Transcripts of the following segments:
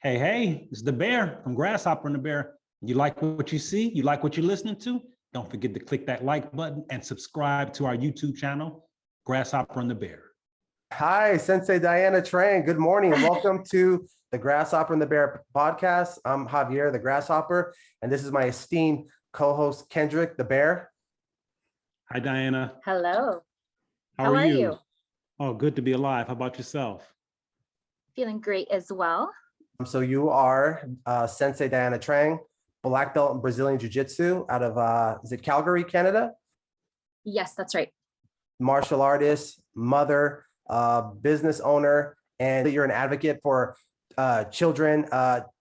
Hey, hey, it's the bear from Grasshopper and the Bear. You like what you see? You like what you're listening to? Don't forget to click that like button and subscribe to our YouTube channel, Grasshopper and the Bear. Hi, Sensei Diana Trang. Good morning. Welcome to the Grasshopper and the Bear podcast. I'm Javier, the Grasshopper, and this is my esteemed co-host, Kendrick, the Bear. Hi, Diana. Hello. How are you? Oh, good to be alive. How about yourself? Feeling great as well. So you are Sensei Diana Trang, Black Belt in Brazilian Jiu-Jitsu out of, is it Calgary, Canada? Yes, that's right. Martial artist, mother, business owner, and you're an advocate for children,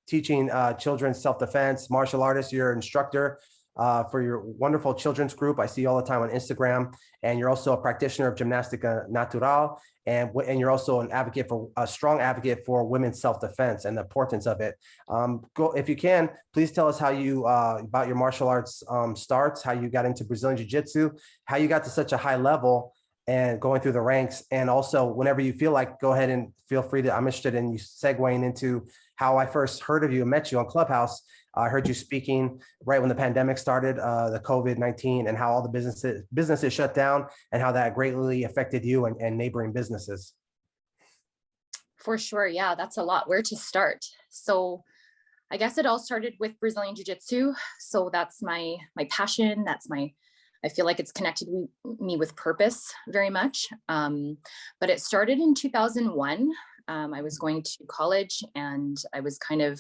teaching children self-defense, martial artist. You're an instructor for your wonderful children's group. I see you all the time on Instagram, and you're also a practitioner of gymnastica natural, and you're also an advocate for a strong advocate for women's self-defense and the importance of it. If you can, please tell us how you about your martial arts starts, how you got into Brazilian Jiu-Jitsu, how you got to such a high level and going through the ranks. And also, whenever you feel like, go ahead and feel free to, I'm interested in you segueing into how I first heard of you and met you on Clubhouse. I heard you speaking right when the pandemic started, the COVID-19, and how all the businesses shut down and how that greatly affected you and neighboring businesses. For sure. Yeah, that's a lot. Where to start? So I guess it all started with Brazilian Jiu-Jitsu. So that's my passion. I feel like it's connected me with purpose very much. But it started in 2001. I was going to college and I was kind of,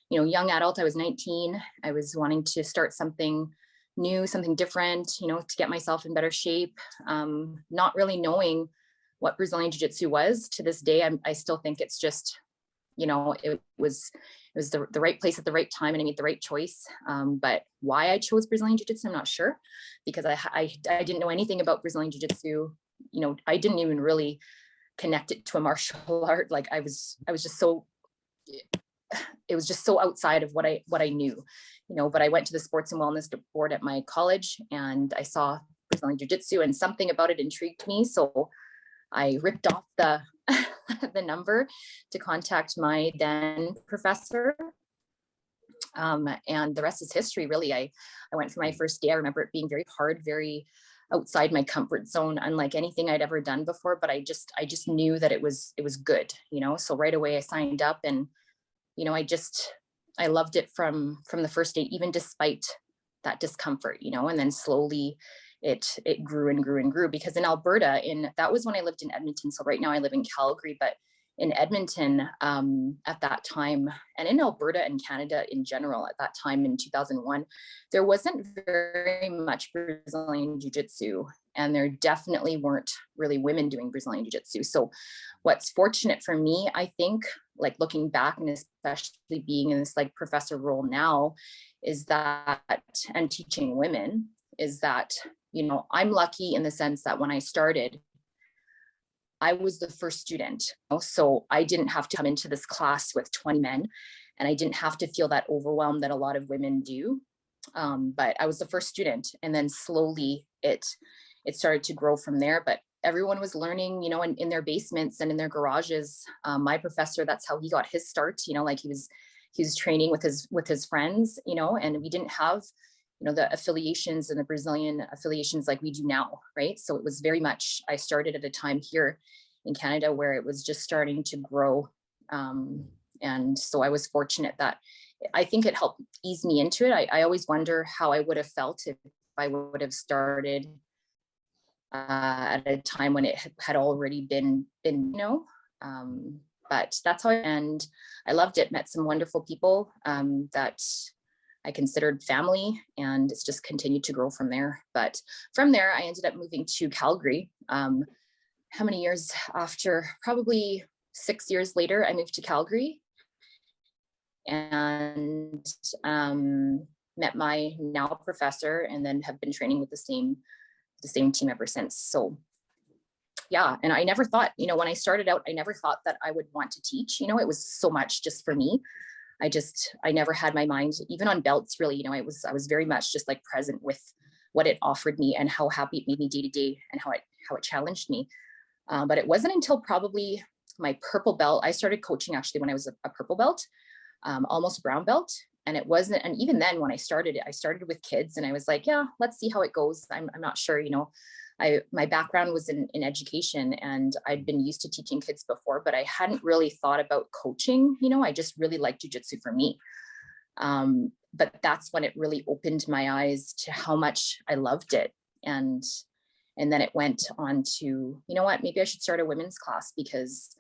young adult. I was 19. I was wanting to start something new, something different, to get myself in better shape. Not really knowing what Brazilian Jiu-Jitsu was. To this day, I still think it's just, it was the right place at the right time and I made the right choice. But why I chose Brazilian Jiu-Jitsu, I'm not sure, because I didn't know anything about Brazilian Jiu-Jitsu. I didn't even really connect it to a martial art. Like I was just so, it was just so outside of what I knew, but I went to the sports and wellness board at my college and I saw Brazilian Jiu-Jitsu and something about it intrigued me. So I ripped off the the number to contact my then professor. And the rest is history, really. I went for my first day. I remember it being very hard, very outside my comfort zone, unlike anything I'd ever done before, but I just knew that it was good, so right away I signed up and, I loved it from the first day, even despite that discomfort, and then slowly it grew and grew and grew, because in Alberta, that was when I lived in Edmonton. So right now I live in Calgary, but in Edmonton at that time, and in Alberta and Canada in general at that time in 2001, there wasn't very much Brazilian Jiu-Jitsu, and there definitely weren't really women doing Brazilian Jiu-Jitsu. So what's fortunate for me, I think, like looking back and especially being in this like professor role now, is that, and teaching women, is that, I'm lucky in the sense that when I started, I was the first student. So I didn't have to come into this class with 20 men, and I didn't have to feel that overwhelmed that a lot of women do. But I was the first student, and then slowly it started to grow from there. But everyone was learning, in their basements and in their garages. My professor, that's how he got his start. Like he was training with his friends, and we didn't have, the affiliations and the Brazilian affiliations like we do now, right? So it was very much, I started at a time here in Canada where it was just starting to grow. And so I was fortunate that I think it helped ease me into it. I always wonder how I would have felt if I would have started at a time when it had already been, but that's how and I loved it, met some wonderful people that I considered family, and it's just continued to grow from there. But from there, I ended up moving to Calgary. How many years after? Probably 6 years later, I moved to Calgary and met my now professor, and then have been training with the same team ever since. So yeah, and I never thought, when I started out, I never thought that I would want to teach. It was so much just for me. I never had my mind, even on belts, really, I was very much just like present with what it offered me and how happy it made me day to day and how it challenged me. But it wasn't until probably my purple belt, I started coaching actually when I was a purple belt. almost brown belt. And it wasn't, and even then when I started with kids, and I was like, yeah, let's see how it goes. I'm not sure, my background was in education, and I'd been used to teaching kids before, but I hadn't really thought about coaching. I just really liked jiu-jitsu for me. But that's when it really opened my eyes to how much I loved it. And then it went on to, maybe I should start a women's class, because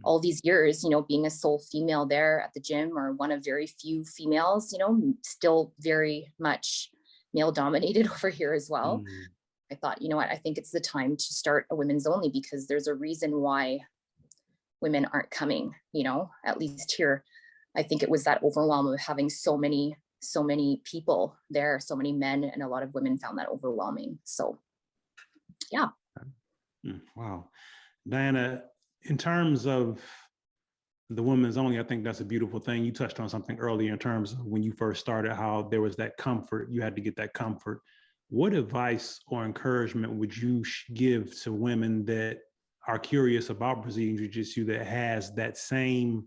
all these years, being a sole female there at the gym, or one of very few females, still very much male dominated over here as well. I thought, I think it's the time to start a women's only, because there's a reason why women aren't coming, at least here. I think it was that overwhelm of having so many people there, so many men, and a lot of women found that overwhelming. So, yeah. Wow. Diana, in terms of the women's only, I think that's a beautiful thing. You touched on something earlier in terms of when you first started, how there was that comfort, you had to get that comfort. What advice or encouragement would you give to women that are curious about Brazilian Jiu-Jitsu, that has that same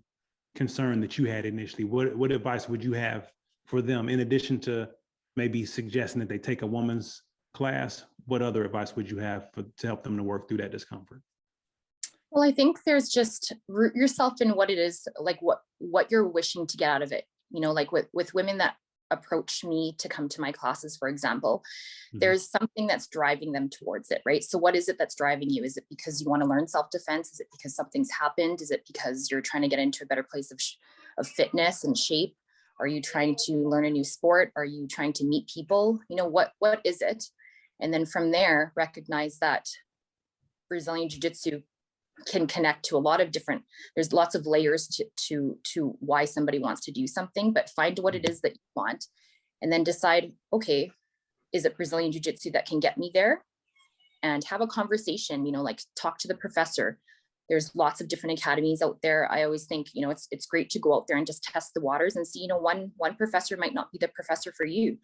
concern that you had initially? What advice would you have for them, in addition to maybe suggesting that they take a woman's class? What other advice would you have to help them to work through that discomfort? Well, I think there's just root yourself in what it is, like what you're wishing to get out of it. Like with women that approach me to come to my classes, for example, there's something that's driving them towards it, right? So what is it that's driving you? Is it because you want to learn self-defense? Is it because something's happened? Is it because you're trying to get into a better place of fitness and shape? Are you trying to learn a new sport? Are you trying to meet people? What is it? And then from there, recognize that Brazilian Jiu-Jitsu can connect to a lot of different, there's lots of layers to why somebody wants to do something, but find what it is that you want, and then decide, okay, is it Brazilian Jiu-Jitsu that can get me there? And have a conversation, like talk to the professor. There's lots of different academies out there. I always think, it's great to go out there and just test the waters and see, one professor might not be the professor for you.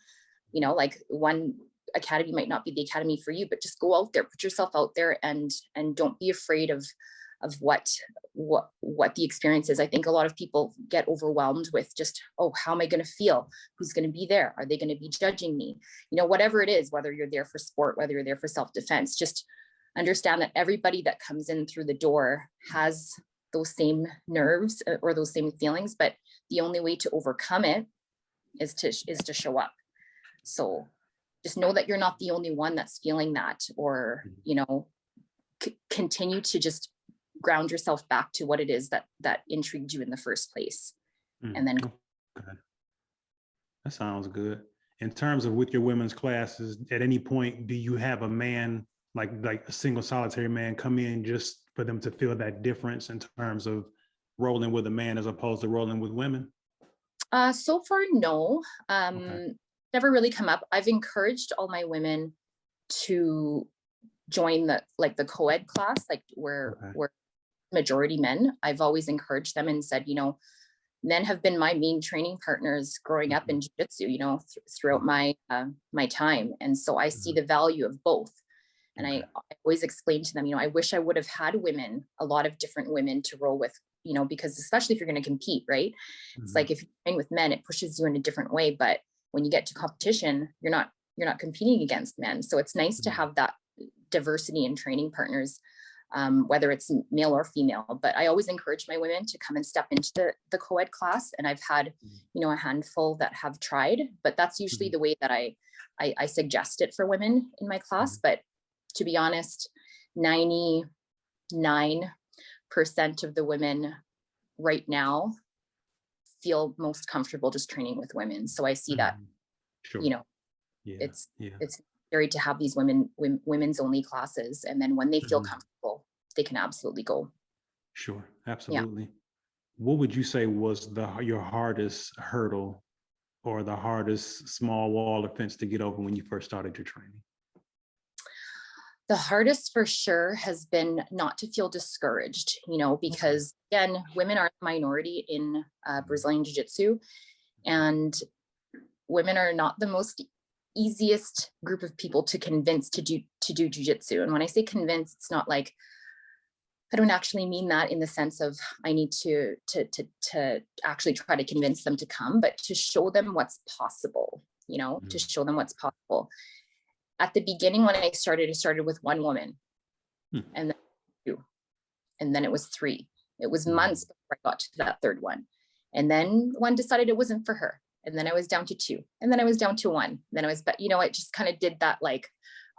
Like one academy might not be the academy for you, but just go out there, put yourself out there, and don't be afraid of what the experience is. I think a lot of people get overwhelmed with just, oh, how am I going to feel? Who's going to be there? Are they going to be judging me? Whatever it is, whether you're there for sport, whether you're there for self-defense, just understand that everybody that comes in through the door has those same nerves or those same feelings, but the only way to overcome it is to show up. So just know that you're not the only one that's feeling that, or, continue to just ground yourself back to what it is that intrigued you in the first place. And then okay. That sounds good. In terms of with your women's classes, at any point, do you have a man, like a single solitary man, come in just for them to feel that difference in terms of rolling with a man as opposed to rolling with women? So far, no. Okay. Never really come up. I've encouraged all my women to join the co-ed class, where we're majority men. I've always encouraged them and said, men have been my main training partners growing up in jiu-jitsu, throughout my time. And so I see the value of both. And I always explain to them, I wish I would have had a lot of different women to roll with, because especially if you're going to compete, right? It's like if you train with men, it pushes you in a different way. But when you get to competition, you're not competing against men. So it's nice to have that diversity in training partners, whether it's male or female. But I always encourage my women to come and step into the co-ed class. And I've had, a handful that have tried, but that's usually the way that I suggest it for women in my class. But to be honest, 99% of the women right now feel most comfortable just training with women. So I see that, sure. It's necessary to have these women's only classes. And then when they feel comfortable, they can absolutely go. Sure. Absolutely. Yeah. What would you say was your hardest hurdle or the hardest small wall or fence to get over when you first started your training? The hardest for sure has been not to feel discouraged, because again, women are a minority in Brazilian Jiu-Jitsu, and women are not the most easiest group of people to convince to do Jiu-Jitsu. And when I say convince, it's not like I don't actually mean that in the sense of I need to actually try to convince them to come, but to show them what's possible, you know, to show them what's possible. At the beginning, when I started with one woman, and then two, and then it was three. It was months before I got to that third one. And then one decided it wasn't for her. And then I was down to two, and then I was down to one. Then I was, you know, it just kind of did that like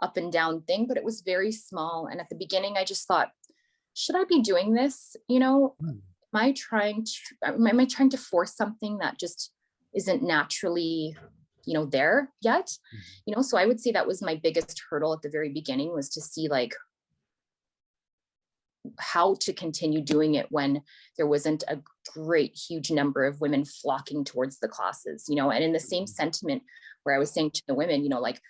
up and down thing, but it was very small. And at the beginning, I just thought, should I be doing this? You know, am I trying to force something that just isn't naturally, you know, there yet? You know, so I would say that was my biggest hurdle at the very beginning, was to see like how to continue doing it when there wasn't a great, huge number of women flocking towards the classes, you know. And in the same sentiment where I was saying to the women, you know, like,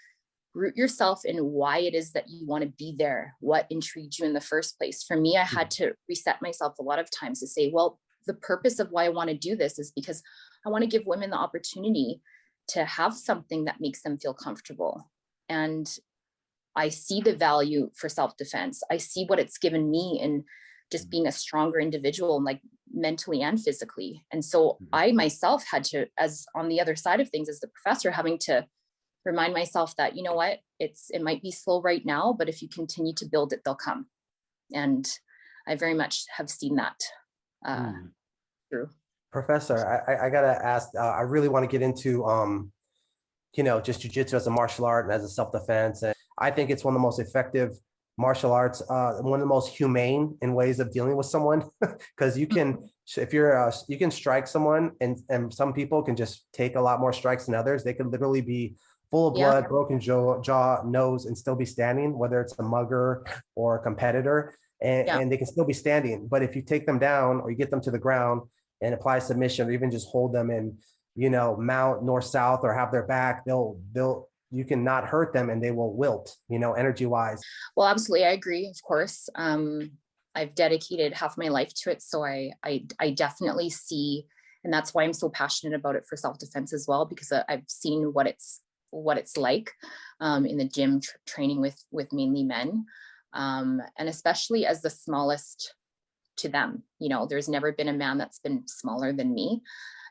root yourself in why it is that you want to be there, what intrigued you in the first place. For me, I had to reset myself a lot of times to say, well, the purpose of why I want to do this is because I want to give women the opportunity to have something that makes them feel comfortable. And I see the value for self-defense. I see what it's given me in just being a stronger individual, like mentally and physically. And so I myself had to, as on the other side of things, as the professor, having to remind myself that, you know what, it might be slow right now, but if you continue to build it, they'll come. And I very much have seen that through. Professor, I gotta ask, I really want to get into, you know, just jiu-jitsu as a martial art and as a self-defense. And I think it's one of the most effective martial arts, one of the most humane in ways of dealing with someone, because you can, if you're, you can strike someone, and some people can just take a lot more strikes than others. They could literally be full of blood, broken jaw, nose, and still be standing, whether it's a mugger or a competitor, and they can still be standing. But if you take them down, or you get them to the ground and apply submission, or even just hold them in, you know, mount north-south, or have their back, you can not hurt them, and they will wilt, you know, energy-wise. Well, absolutely, I agree, of course. I've dedicated half my life to it, so I definitely see, and that's why I'm so passionate about it for self-defense as well, because I've seen what it's like in the gym training with mainly men, and especially as the smallest to them. You know, there's never been a man that's been smaller than me,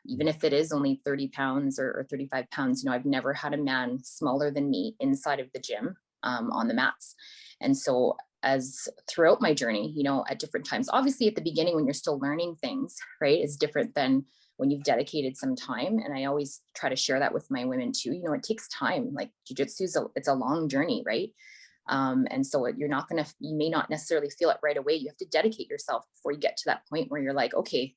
even if it is only 30 pounds or 35 pounds. You know, I've never had a man smaller than me inside of the gym on the mats. And so as throughout my journey, you know, at different times, obviously at the beginning when you're still learning things, right, is different than when you've dedicated some time. And I always try to share that with my women too. You know, it takes time. Like jiu-jitsu it's a long journey, right? And so you may not necessarily feel it right away. You have to dedicate yourself before you get to that point where you're like, okay,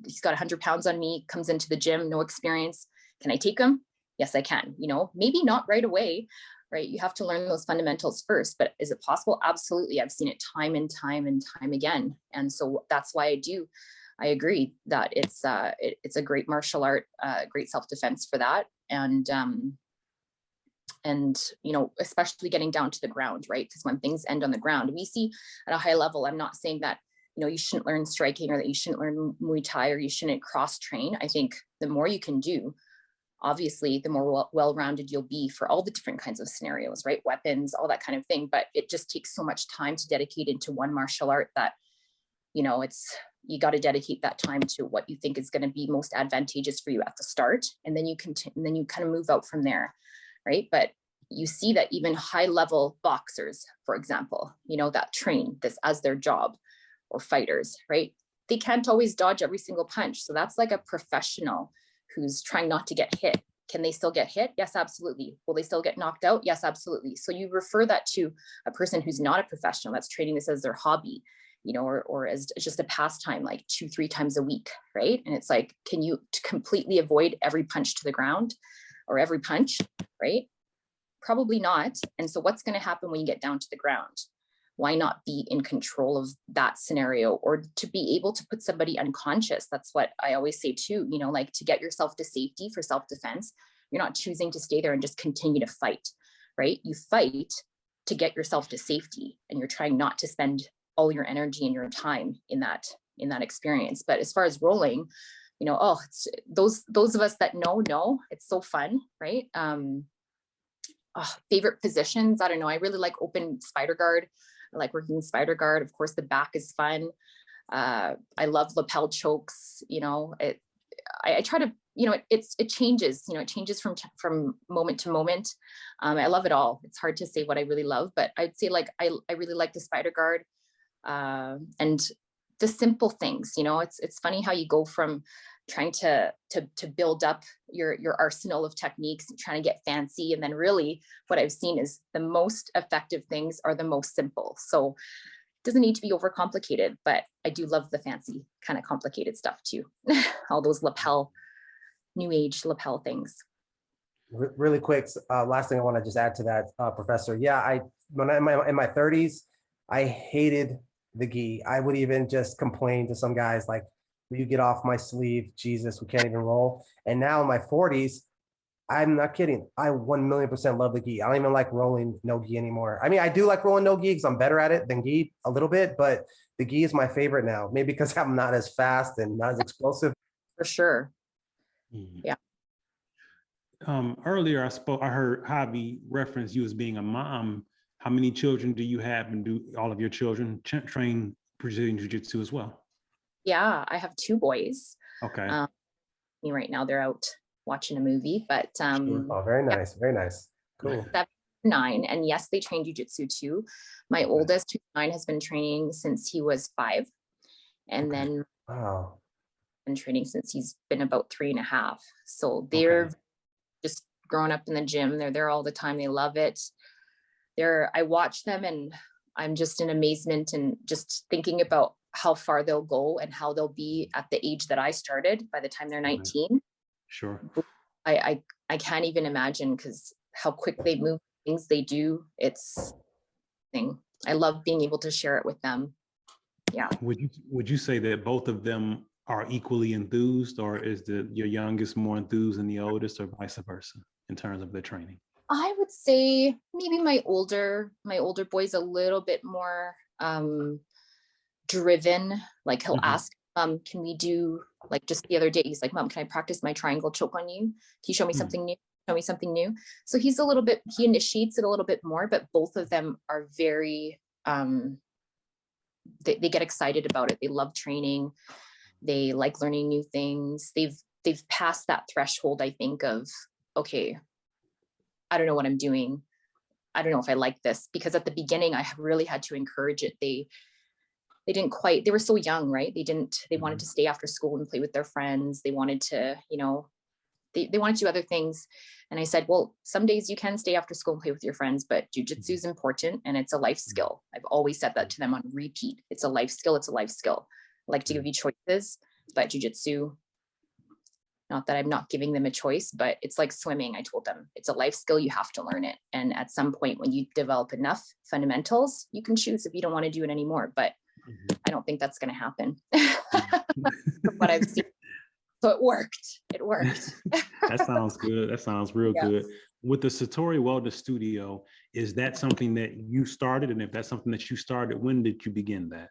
he's got 100 pounds on me, comes into the gym, no experience. Can I take him? Yes, I can. You know, maybe not right away, right? You have to learn those fundamentals first, but is it possible? Absolutely. I've seen it time and time and time again. And so that's why I agree that it's a great martial art, great self-defense for that. And you know, especially getting down to the ground, right? Because when things end on the ground, we see at a high level, I'm not saying that, you know, you shouldn't learn striking, or that you shouldn't learn Muay Thai, or you shouldn't cross train. I think the more you can do, obviously, the more well-rounded you'll be for all the different kinds of scenarios, right? Weapons, all that kind of thing. But it just takes so much time to dedicate into one martial art that, you know, you got to dedicate that time to what you think is going to be most advantageous for you at the start. And then you kind of move out from there, right? But you see that even high level boxers, for example, you know, that train this as their job, or fighters, right? They can't always dodge every single punch. So that's like a professional who's trying not to get hit. Can they still get hit? Yes, absolutely. Will they still get knocked out? Yes, absolutely. So you refer that to a person who's not a professional, that's training this as their hobby, you know, or as just a pastime, like 2-3 times a week, right? And it's like, can you completely avoid every punch to the ground, or every punch, right? Probably not. And so what's going to happen when you get down to the ground? Why not be in control of that scenario, or to be able to put somebody unconscious? That's what I always say too, you know, like to get yourself to safety for self-defense. You're not choosing to stay there and just continue to fight, right? You fight to get yourself to safety, and you're trying not to spend all your energy and your time in that experience. But as far as rolling, you know, it's those of us that know, it's so fun, right? Favorite positions, I don't know. I really like open spider guard. I like working spider guard. Of course, the back is fun. I love lapel chokes. You know, I try to, you know, it changes, you know, it changes from moment to moment. I love it all. It's hard to say what I really love, but I'd say like, I really like the spider guard, and the simple things, you know, it's funny how you go from trying to build up your arsenal of techniques and trying to get fancy. And then really what I've seen is the most effective things are the most simple. So it doesn't need to be overcomplicated, but I do love the fancy kind of complicated stuff too. All those lapel, new age lapel things. Really quick, last thing I want to just add to that, Professor. Yeah, when I'm in my 30s, I hated the gi. I would even just complain to some guys like, "Will you get off my sleeve? Jesus, we can't even roll." And now in my 40s, I'm not kidding. I 1,000,000% love the gi. I don't even like rolling no gi anymore. I mean, I do like rolling no gi because I'm better at it than gi a little bit, but the gi is my favorite now. Maybe because I'm not as fast and not as explosive. For sure. Mhm. Yeah. Earlier, I heard Javi reference you as being a mom. How many children do you have, and do all of your children train Brazilian Jiu-Jitsu as well? Yeah, I have 2 boys. Okay. Right now they're out watching a movie, but Sure. Oh, very nice. Very nice. Cool. 7, 9, and yes, they train jiu-jitsu too. My oldest, who's 9, has been training since he was 5, and Okay. then Wow. been training since he's been about 3.5. So they're Okay. just growing up in the gym. They're there all the time. They love it. I watch them and I'm just in amazement and just thinking about how far they'll go and how they'll be at the age that I started by the time they're 19. Sure. I can't even imagine, because how quick they move, things they do. It's thing. I love being able to share it with them. Yeah. Would you say that both of them are equally enthused, or is your youngest more enthused than the oldest, or vice versa in terms of their training? I would say maybe my older boy's a little bit more driven. Like he'll ask, can we do, like just the other day, he's like, "Mom, can I practice my triangle choke on you? Can you show me something new? Show me something new." So he initiates it a little bit more, but both of them are very, they get excited about it. They love training. They like learning new things. They've passed that threshold, I think, of, okay, I don't know what I'm doing. I don't know if I like this, because at the beginning I really had to encourage it. They were so young, right? They wanted to stay after school and play with their friends. They wanted to, you know, they wanted to do other things. And I said, well, some days you can stay after school and play with your friends, but jiu-jitsu is important and it's a life skill. I've always said that to them on repeat. It's a life skill. It's a life skill. I like to give you choices, but jiu-jitsu, not that I'm not giving them a choice, but it's like swimming. I told them it's a life skill. You have to learn it. And at some point when you develop enough fundamentals, you can choose if you don't want to do it anymore. But I don't think that's going to happen. From what I've seen. So it worked. It worked. That sounds good. That sounds real good. With the Satori Wellness Studio, is that something that you started? And if that's something that you started, when did you begin that?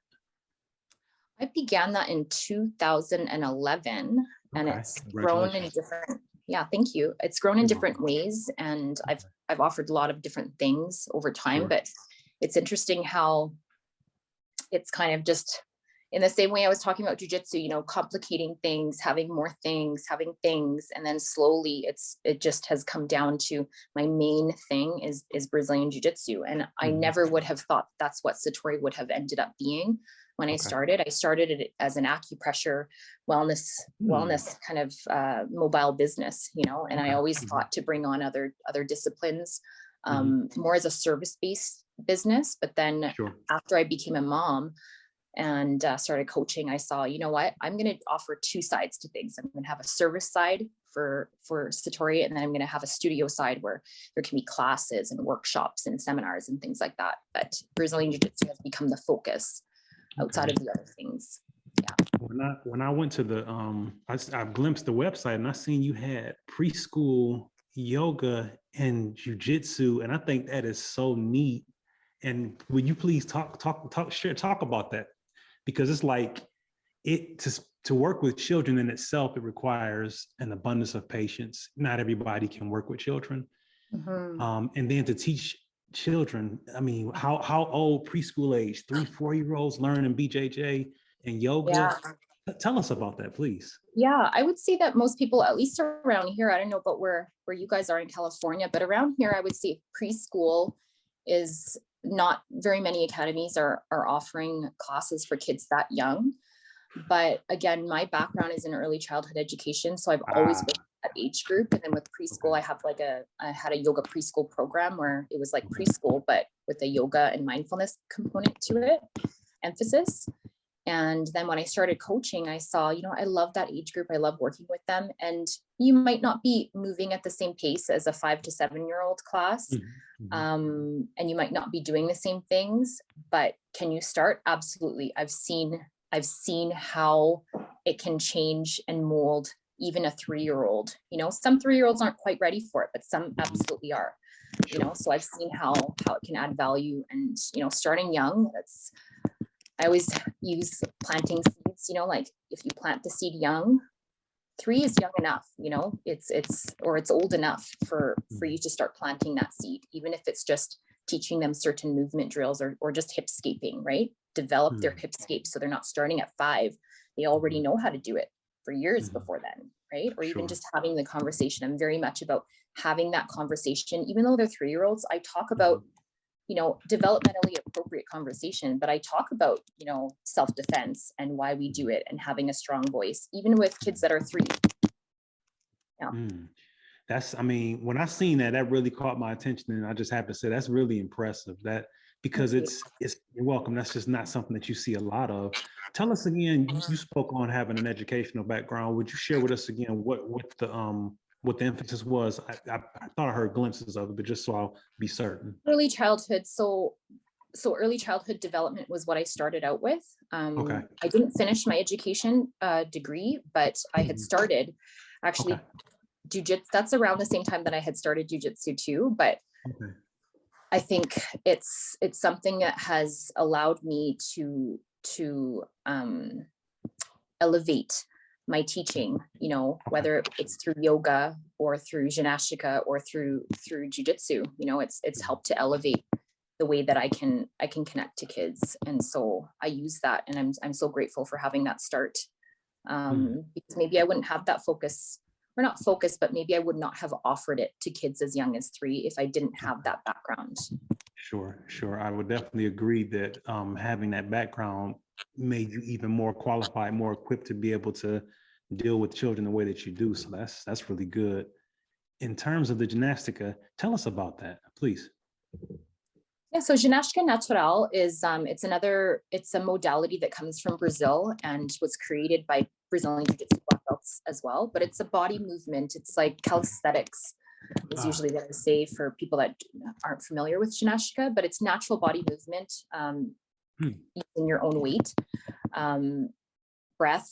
I began that in 2011, and it's grown in different, thank you. It's grown in different ways, and I've offered a lot of different things over time, but it's interesting how it's kind of just in the same way I was talking about jiu-jitsu, you know, complicating things, having more things, having things, and then slowly it just has come down to my main thing is Brazilian jiu-jitsu. And I never would have thought that's what Satori would have ended up being. When I started it as an acupressure wellness kind of mobile business, you know, and I always thought to bring on other disciplines, more as a service-based business. But then after I became a mom and started coaching, I saw, you know what, I'm going to offer 2 sides to things. I'm going to have a service side for Satori, and then I'm going to have a studio side where there can be classes and workshops and seminars and things like that. But Brazilian Jiu-Jitsu has become the focus outside of the other things. Yeah. When I went to the I glimpsed the website and I seen you had preschool yoga and jiu-jitsu, and I think that is so neat. And would you please talk about that? Because it's like to work with children in itself, it requires an abundance of patience. Not everybody can work with children. And then to teach children, I mean, how old preschool age, 3-4-year-olds learning BJJ and yoga? Yeah. Tell us about that, please. Yeah, I would say that most people, at least around here, I don't know about where you guys are in California, but around here, I would say preschool is not very many academies are offering classes for kids that young. But again, my background is in early childhood education. So I've always been at age group. And then with preschool, I had a yoga preschool program where it was like preschool, but with a yoga and mindfulness component to it, emphasis. And then when I started coaching, I saw, I love that age group. I love working with them. And you might not be moving at the same pace as a 5 to 7-year-old class. And you might not be doing the same things, but can you start? Absolutely. I've seen how it can change and mold even a 3-year-old. Some 3-year-olds aren't quite ready for it, but some absolutely are. So I've seen how it can add value. And starting young, I always use planting seeds. Like if you plant the seed young, 3 is young enough. It's old enough for you to start planting that seed, even if it's just teaching them certain movement drills or just hipscaping, right? Develop their hipscape so they're not starting at 5. They already know how to do it for years before then, right? Or even just having the conversation. I'm very much about having that conversation, even though they're 3-year-olds. I talk about, developmentally appropriate conversation, but I talk about, self-defense and why we do it and having a strong voice, even with kids that are 3. Yeah. When I seen that really caught my attention, and I just have to say that's really impressive. Because you're welcome. That's just not something that you see a lot of. Tell us again. You spoke on having an educational background. Would you share with us again what the emphasis was? I thought I heard glimpses of it, but just so I'll be certain. Early childhood. So early childhood development was what I started out with. I didn't finish my education degree, but I had started actually Jiu-Jitsu. That's around the same time that I had started Jiu-Jitsu too. But I think it's something that has allowed me to elevate my teaching, whether it's through yoga or through gymnastica or through Jiu-Jitsu. It's helped to elevate the way that I can connect to kids. And so I use that, and I'm so grateful for having that start. Because maybe I wouldn't have that focus, or not focus, but maybe I would not have offered it to kids as young as 3 if I didn't have that background. Sure. I would definitely agree that having that background made you even more qualified, more equipped to be able to deal with children the way that you do. So that's really good. In terms of the gymnastica, tell us about that, please. Yeah, so gimnastica natural is it's a modality that comes from Brazil and was created by Brazilian Jiu-Jitsu Black Belts as well. But it's a body movement. It's like calisthenics is usually what I say for people that aren't familiar with gymnastica, but it's natural body movement using your own weight, breath.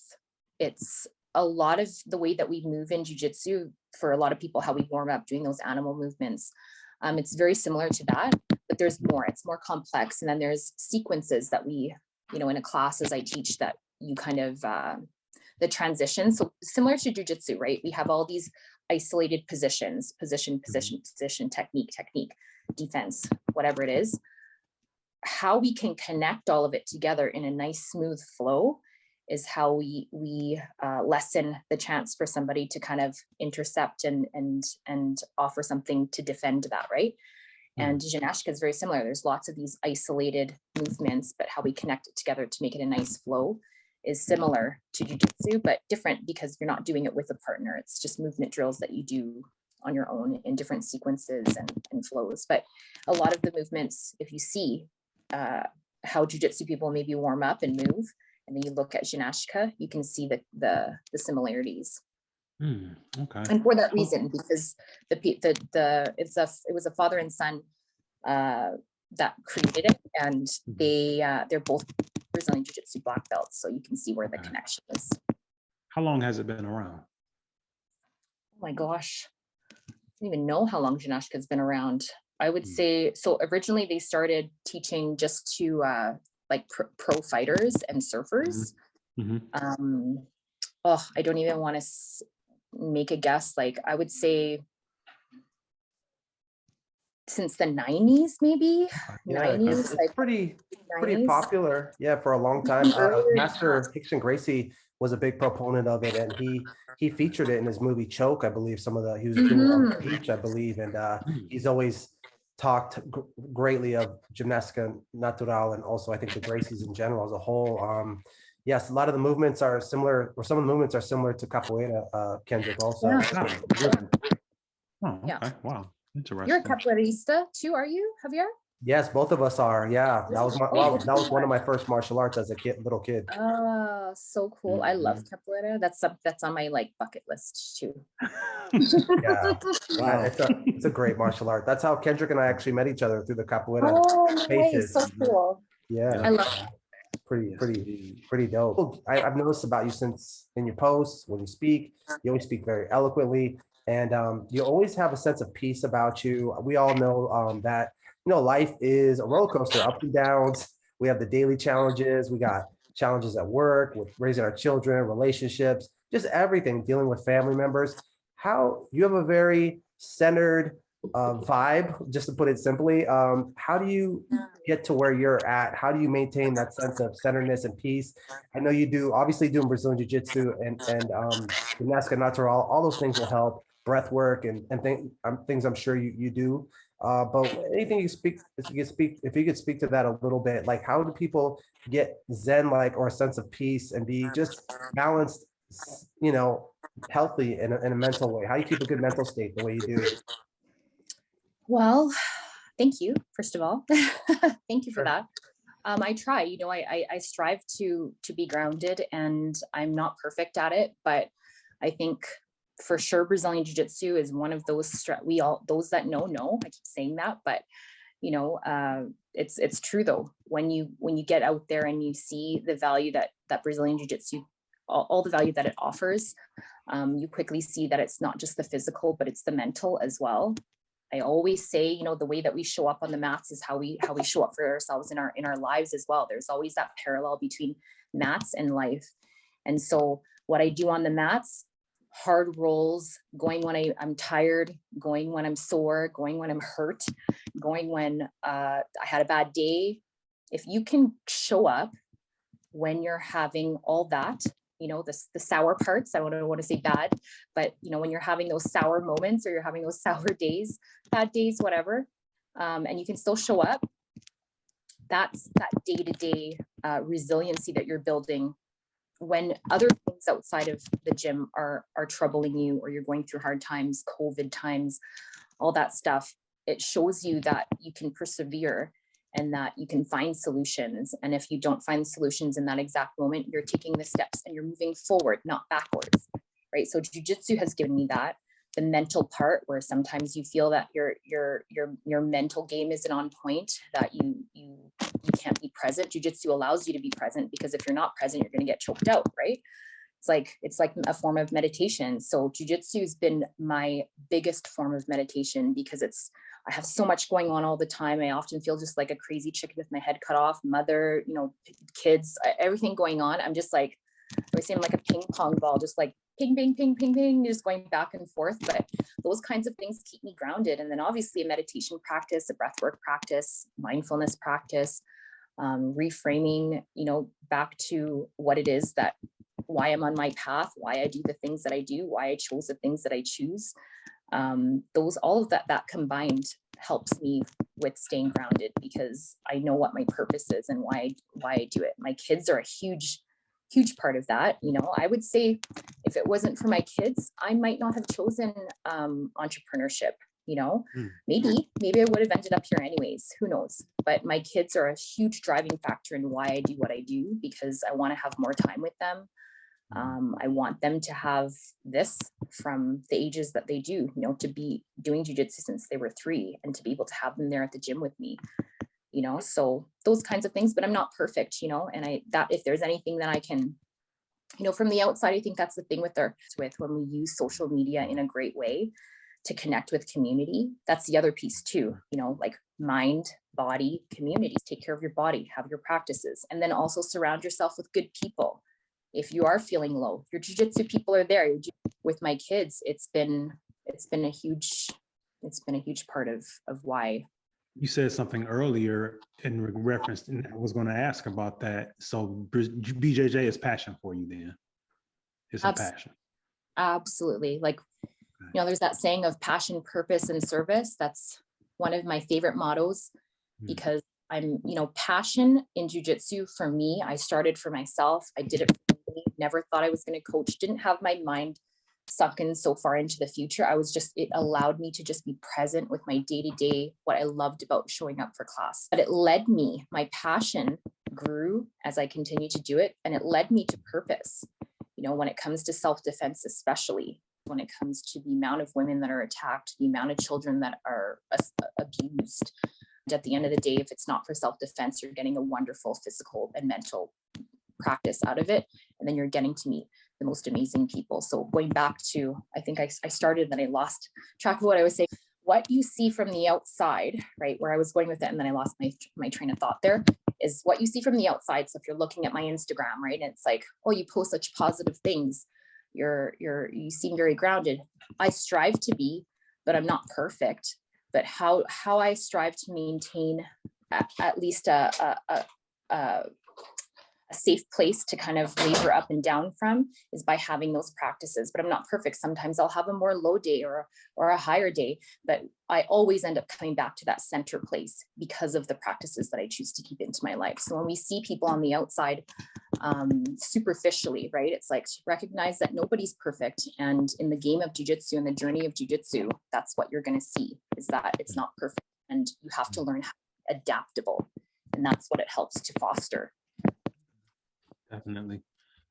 It's a lot of the way that we move in jiu-jitsu for a lot of people, how we warm up doing those animal movements. It's very similar to that, but there's more. It's more complex. And then there's sequences that we, in a class as I teach that you kind of, the transition. So similar to jiu-jitsu, right? We have all these isolated positions, position, technique, defense, whatever it is. How we can connect all of it together in a nice, smooth flow is how we lessen the chance for somebody to kind of intercept and offer something to defend that, right? And gymnastica is very similar. There's lots of these isolated movements, but how we connect it together to make it a nice flow is similar to jiu-jitsu, but different because you're not doing it with a partner. It's just movement drills that you do on your own in different sequences and flows. But a lot of the movements, if you see how jiu-jitsu people maybe warm up and move, and then you look at gymnastica, you can see the similarities. Okay. And for that reason, because it was a father and son that created it, and they're both Brazilian Jiu-Jitsu Black Belts, so you can see where the connection is. How long has it been around? Oh my gosh, I don't even know how long gymnastica has been around. I would say, so originally they started teaching just to like pro fighters and surfers. I don't even want to make a guess. Like I would say since the 90s, maybe. Yeah, 90s, it's like pretty 90s. popular. Yeah, for a long time. Earlier, Master Hickson Gracie was a big proponent of it, and he featured it in his movie Choke, I believe. He was doing it on the beach, I believe, and he's always talked greatly of gymnestica natural, and also I think the Gracies in general as a whole. Yes, a lot of the movements are similar, or some of the movements are similar to capoeira, Kendrick, also. Yeah. Oh, Yeah. okay. Wow. You're a Interesting. capoeirista too, are you, Javier? Yes, both of us are. Yeah, that was that was one of my first martial arts as a little kid. Oh, so cool. I love capoeira. That's on my like bucket list too. Yeah, Wow. it's a great martial art. That's how Kendrick and I actually met each other, through the capoeira Oh, no way. spaces. So cool. Yeah, I love it. pretty dope. I've noticed about you since in your posts, when you speak, you always speak very eloquently, and you always have a sense of peace about you. We all know that, life is a roller coaster, ups and downs. We have the daily challenges. We got challenges at work with raising our children, relationships, just everything, dealing with family members. How you have a very centered vibe, just to put it simply. How do you get to where you're at? How do you maintain that sense of centeredness and peace? I know you do, obviously doing Brazilian Jiu-Jitsu and gymnesca natural, all those things will help, breath work and things I'm sure you do. But anything if you could speak to that a little bit, like how do people get Zen like, or a sense of peace and be just balanced, healthy in a mental way? How do you keep a good mental state the way you do? Well, thank you, first of all. Thank you for Sure. that. I try, I strive to be grounded, and I'm not perfect at it, but I think for sure Brazilian Jiu-Jitsu is one of those those that know, I keep saying that, but it's true though. When you get out there and you see the value that Brazilian Jiu-Jitsu, all the value that it offers, you quickly see that it's not just the physical, but it's the mental as well. I always say, the way that we show up on the mats is how we show up for ourselves in our lives as well. There's always that parallel between mats and life. And so what I do on the mats, hard rolls, going when I'm tired, going when I'm sore, going when I'm hurt, going when I had a bad day. If you can show up when you're having all that, the sour parts, I don't want to say bad, but when you're having those sour moments, or you're having those sour days, bad days, whatever, and you can still show up, that's that day-to-day resiliency that you're building when other things outside of the gym are troubling you, or you're going through hard times, COVID times, all that stuff. It shows you that you can persevere and that you can find solutions. And if you don't find solutions in that exact moment, you're taking the steps and you're moving forward, not backwards, right? So jiu-jitsu has given me that. The mental part, where sometimes you feel that your mental game isn't on point, that you can't be present. Jiu-jitsu allows you to be present, because if you're not present, you're going to get choked out, right? It's like a form of meditation. So jiu-jitsu has been my biggest form of meditation, because I have so much going on all the time. I often feel just like a crazy chicken with my head cut off, mother, kids, everything going on. I'm just like, I always say I'm like a ping pong ball, just like ping, ping, ping, ping, ping, just going back and forth. But those kinds of things keep me grounded. And then obviously a meditation practice, a breathwork practice, mindfulness practice, reframing, back to what it is that, why I'm on my path, why I do the things that I do, why I chose the things that I choose. All of that combined helps me with staying grounded, because I know what my purpose is and why I do it. My kids are a huge part of that. I would say if it wasn't for my kids, I might not have chosen entrepreneurship. Maybe I would have ended up here anyways, who knows? But my kids are a huge driving factor in why I do what I do, because I want to have more time with them. I want them to have this from the ages that they do, to be doing jiu-jitsu since they were 3, and to be able to have them there at the gym with me, so those kinds of things. But I'm not perfect, and that if there's anything that I can, from the outside, I think that's the thing with when we use social media in a great way to connect with community. That's the other piece too, like mind, body, community. Take care of your body, have your practices, and then also surround yourself with good people. If you are feeling low, your jiu-jitsu people are there. With my kids, it's been a huge it's been a huge part of why. You said something earlier in reference, and I was going to ask about that. So BJJ is passion for you then? It's a passion. Absolutely. Like, you know, there's that saying of passion, purpose, and service. That's one of my favorite mottos, because I'm, you know, passion in jiu-jitsu for me, I started for myself. I did it for me, never thought I was going to coach, didn't have my mind sunken so far into the future. I was just, it allowed me to just be present with my day-to-day, what I loved about showing up for class. But it led me, my passion grew as I continued to do it, and it led me to purpose. You know, when it comes to self-defense, especially when it comes to the amount of women that are attacked, the amount of children that are abused. And at the end of the day, if it's not for self-defense, you're getting a wonderful physical and mental practice out of it. And then you're getting to meet the most amazing people. So going back to, I think I started, then I lost track of what I was saying. What you see from the outside, right, where I was going with it, and then I lost my train of thought there, is what you see from the outside. So if you're looking at my Instagram, right, and it's like, oh, you post such positive things, you seem very grounded. I strive to be, but I'm not perfect. But how I strive to maintain at least a safe place to kind of labor up and down from is by having those practices. But I'm not perfect. Sometimes I'll have a more low day or a higher day, but I always end up coming back to that center place because of the practices that I choose to keep into my life. So when we see people on the outside, superficially, right, it's like to recognize that nobody's perfect. And in the game of jiu-jitsu and the journey of jiu-jitsu, that's what you're going to see, is that it's not perfect, and you have to learn how to be adaptable. And that's what it helps to foster. Definitely.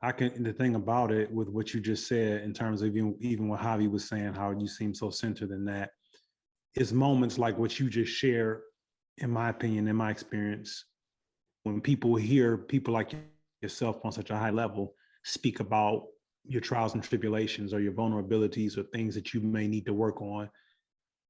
The thing about it with what you just said, in terms of even what Javi was saying, how you seem so centered in that, is moments like what you just shared, in my opinion, in my experience, when people hear people like yourself on such a high level speak about your trials and tribulations or your vulnerabilities or things that you may need to work on,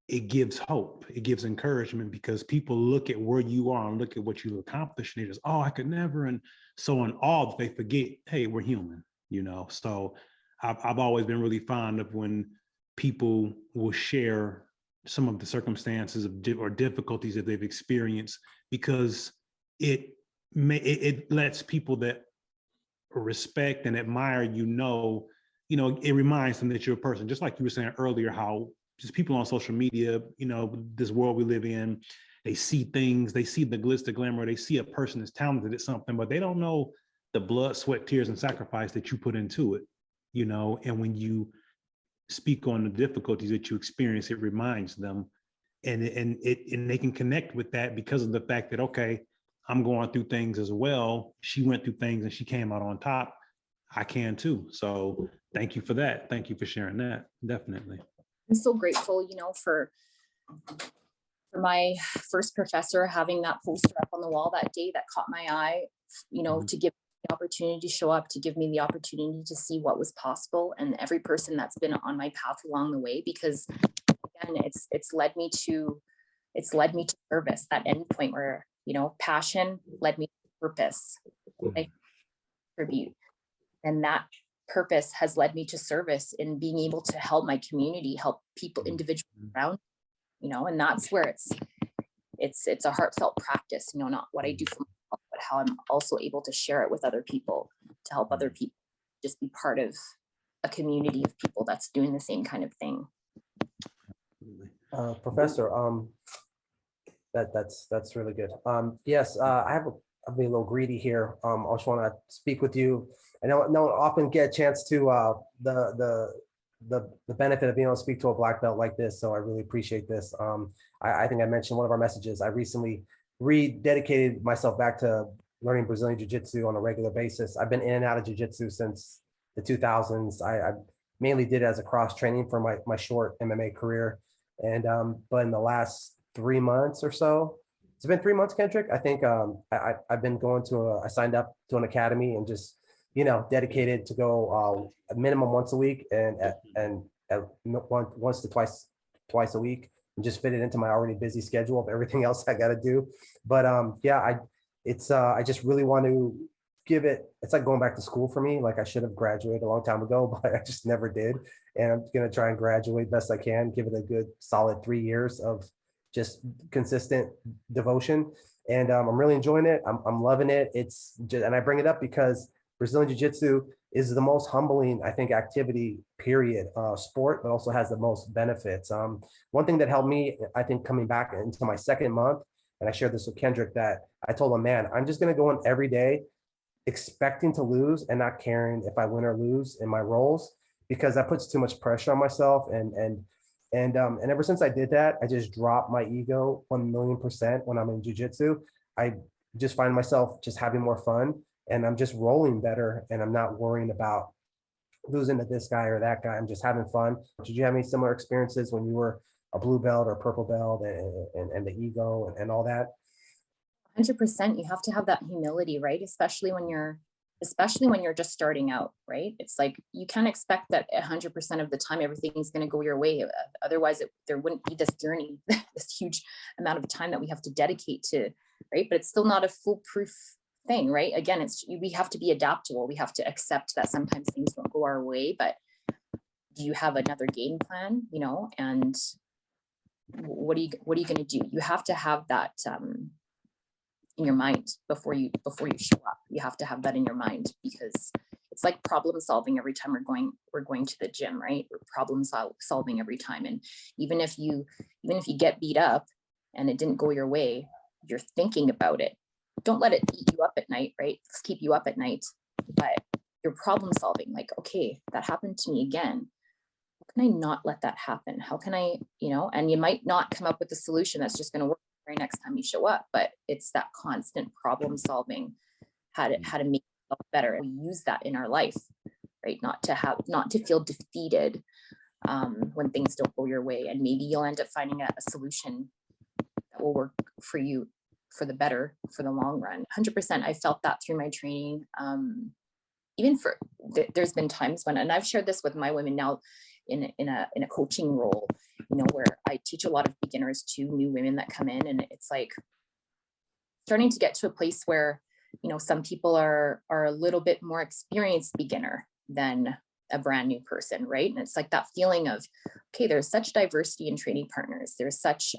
it gives hope, it gives encouragement, because people look at where you are and look at what you've accomplished, and they just, oh, I could never. And so in all, they forget, hey, we're human, you know? So I've always been really fond of when people will share some of the circumstances or difficulties that they've experienced, because it lets people that respect and admire it reminds them that you're a person. Just like you were saying earlier, how just people on social media, this world we live in, they see things, they see the glitz, the glamour, they see a person that's talented at something, but they don't know the blood, sweat, tears, and sacrifice that you put into it, and when you speak on the difficulties that you experience, it reminds them, and they can connect with that because of the fact that, okay, I'm going through things as well. She went through things and she came out on top. I can too. So thank you for that. Thank you for sharing that. Definitely. I'm so grateful, for my first professor having that poster up on the wall that day that caught my eye, to give me the opportunity to show up, to give me the opportunity to see what was possible, and every person that's been on my path along the way, because again, it's led me to service, that end point where, passion led me to purpose. I contribute. And that purpose has led me to service in being able to help my community, help people, individuals around, and that's where it's a heartfelt practice, not what I do for myself, but how I'm also able to share it with other people, to help other people just be part of a community of people that's doing the same kind of thing. Professor, that's really good. Yes, I'll be a little greedy here. I just want to speak with you. I don't often get a chance to the benefit of being able to speak to a black belt like this, so I really appreciate this. I think I mentioned one of our messages. I recently rededicated myself back to learning Brazilian Jiu-Jitsu on a regular basis. I've been in and out of Jiu-Jitsu since the 2000s. I mainly did it as a cross training for my short MMA career, and but in the last 3 months or so, it's been 3 months, Kendrick, I think I've been going I signed up to an academy and just, dedicated to go a minimum once a week and once to twice a week, and just fit it into my already busy schedule of everything else I got to do. But I just really want to give it, it's like going back to school for me. Like I should have graduated a long time ago, but I just never did. And I'm going to try and graduate best I can, give it a good solid 3 years of just consistent devotion. And I'm really enjoying it. I'm loving it. It's just, and I bring it up because Brazilian Jiu-Jitsu is the most humbling, I think, activity, period, sport, but also has the most benefits. One thing that helped me, I think, coming back into my second month, and I shared this with Kendrick, that I told him, man, I'm just going to go in every day expecting to lose and not caring if I win or lose in my roles, because that puts too much pressure on myself. And ever since I did that, I just dropped my ego 1,000,000% when I'm in jiu-jitsu. I just find myself just having more fun, and I'm just rolling better, and I'm not worrying about losing to this guy or that guy. I'm just having fun. Did you have any similar experiences when you were a blue belt or purple belt, and the ego and all that? 100%. You have to have that humility, right? Especially when you're just starting out, right? It's like you can't expect that 100% of the time everything's going to go your way. Otherwise, there wouldn't be this journey, this huge amount of time that we have to dedicate to, right? But it's still not a foolproof thing, right? Again, we have to be adaptable. We have to accept that sometimes things don't go our way, but do you have another game plan, and what are you going to do? You have to have that in your mind before you show up. You have to have that in your mind, because it's like problem solving every time we're going to the gym, right? We're problem solving every time. And even if you get beat up and it didn't go your way, you're thinking about it. Don't let it eat you up at night, right? Let's keep you up at night, but you're problem solving, like, okay, that happened to me again. How can I not let that happen? How can I, and you might not come up with a solution that's just going to work the very next time you show up, but it's that constant problem solving, how to make yourself better. And we use that in our life, right? Not to feel defeated when things don't go your way. And maybe you'll end up finding a solution that will work for you for the better, for the long run. 100%. I felt that through my training. There's been times when, and I've shared this with my women now in a coaching role, where I teach a lot of beginners to new women that come in, and it's like starting to get to a place where, some people are a little bit more experienced beginner than a brand new person, right? And it's like that feeling of, okay, there's such diversity in training partners. There's such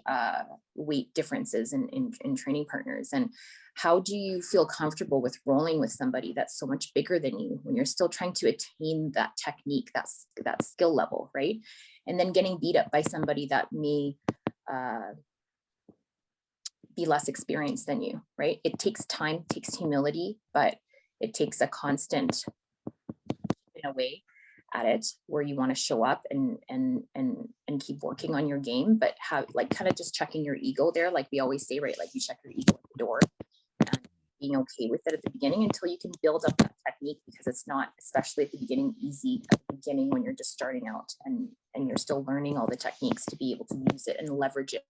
weight differences in training partners. And how do you feel comfortable with rolling with somebody that's so much bigger than you when you're still trying to attain that technique, that skill level, right? And then getting beat up by somebody that may be less experienced than you, right? It takes time, takes humility, but it takes a constant, in a way, at it, where you want to show up and keep working on your game, but have kind of just checking your ego there, like we always say, right? Like you check your ego at the door, and being okay with it at the beginning until you can build up that technique, because it's not, especially at the beginning, easy at the beginning when you're just starting out and you're still learning all the techniques to be able to use it and leverage it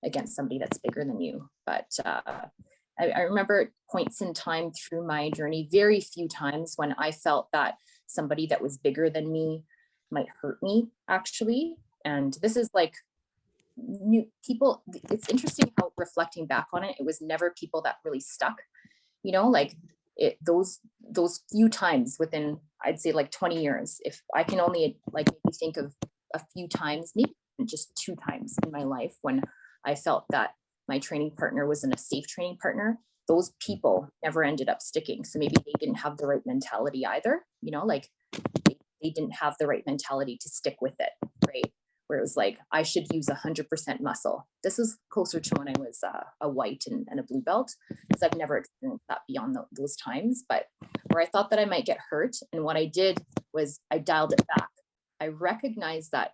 against somebody that's bigger than you. But I remember points in time through my journey, very few times when I felt that somebody that was bigger than me might hurt me, actually. And this is like new people. It's interesting how, reflecting back on it, it was never people that really stuck, those few times within, I'd say, like 20 years. If I can only maybe think of a few times, maybe just 2 times in my life when I felt that my training partner wasn't a safe training partner, those people never ended up sticking. So maybe they didn't have the right mentality either, they didn't have the right mentality to stick with it, right? Where it was like, I should use 100% muscle. This is closer to when I was a white and a blue belt, because I've never experienced that beyond those times, but where I thought that I might get hurt. And what I did was I dialed it back. I recognized that,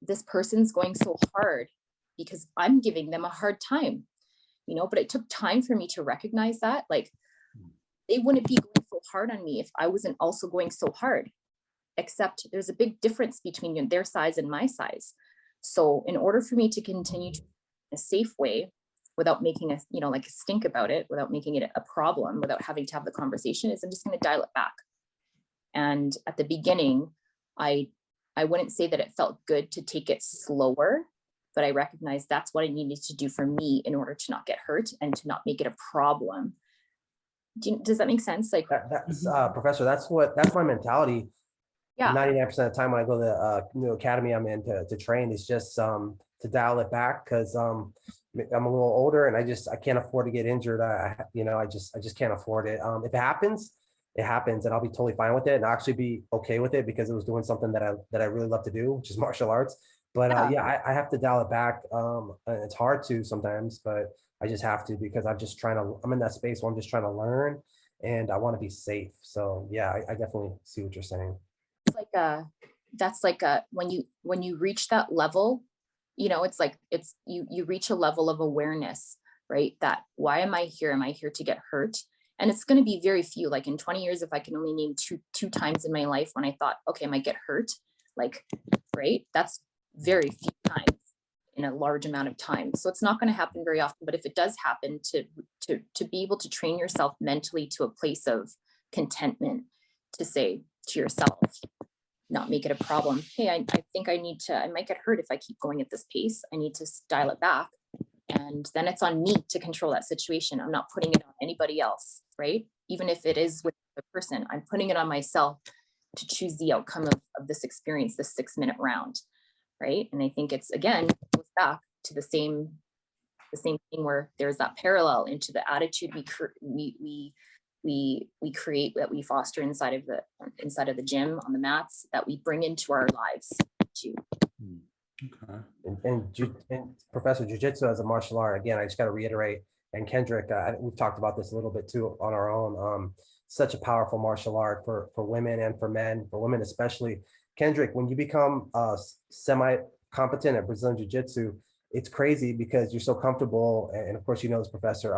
this person's going so hard because I'm giving them a hard time, but it took time for me to recognize that, like, they wouldn't be going so hard on me if I wasn't also going so hard, except there's a big difference between their size and my size. So in order for me to continue to, in a safe way, without making a stink about it, without making it a problem, without having to have the conversation, is I'm just going to dial it back. And at the beginning, I wouldn't say that it felt good to take it slower, but I recognized that's what I needed to do for me in order to not get hurt and to not make it a problem. Does that make sense? Like, That's Professor, that's my mentality. yeah, 99% of the time when I go to the new academy I'm in to train, is just to dial it back, because I'm a little older and I can't afford to get injured. I just can't afford it. If it happens, it happens, and I'll be totally fine with it, and I'll actually be okay with it, because it was doing something that I really love to do, which is martial arts. But yeah. yeah, I have to dial it back. And it's hard to sometimes, but I just have to, because I'm in that space where I'm just trying to learn, and I want to be safe. So yeah, I definitely see what you're saying. It's like that's like when you reach that level, it's like you reach a level of awareness, right? That why am I here? Am I here to get hurt? And it's going to be very few. Like in 20 years, if I can only name two times in my life when I thought, okay, I might get hurt, like, right? That's very few times in a large amount of time. So it's not going to happen very often. But if it does happen, to be able to train yourself mentally to a place of contentment, to say to yourself, not make it a problem. Hey, I think I might get hurt if I keep going at this pace. I need to dial it back. And then it's on me to control that situation. I'm not putting it on anybody else, right? Even if it is with the person, I'm putting it on myself to choose the outcome of this experience, this 6-minute round, right? And I think it's, again, goes back to the same thing, where there's that parallel into the attitude we create, that we foster inside of the gym on the mats, that we bring into our lives too. Okay. And Professor, Jiu-Jitsu as a martial art, again, I just got to reiterate, and Kendrick, we've talked about this a little bit too on our own. Such a powerful martial art for women and for men, for women especially. Kendrick, when you become semi-competent at Brazilian Jiu-Jitsu, it's crazy, because you're so comfortable, and of course you know this, Professor,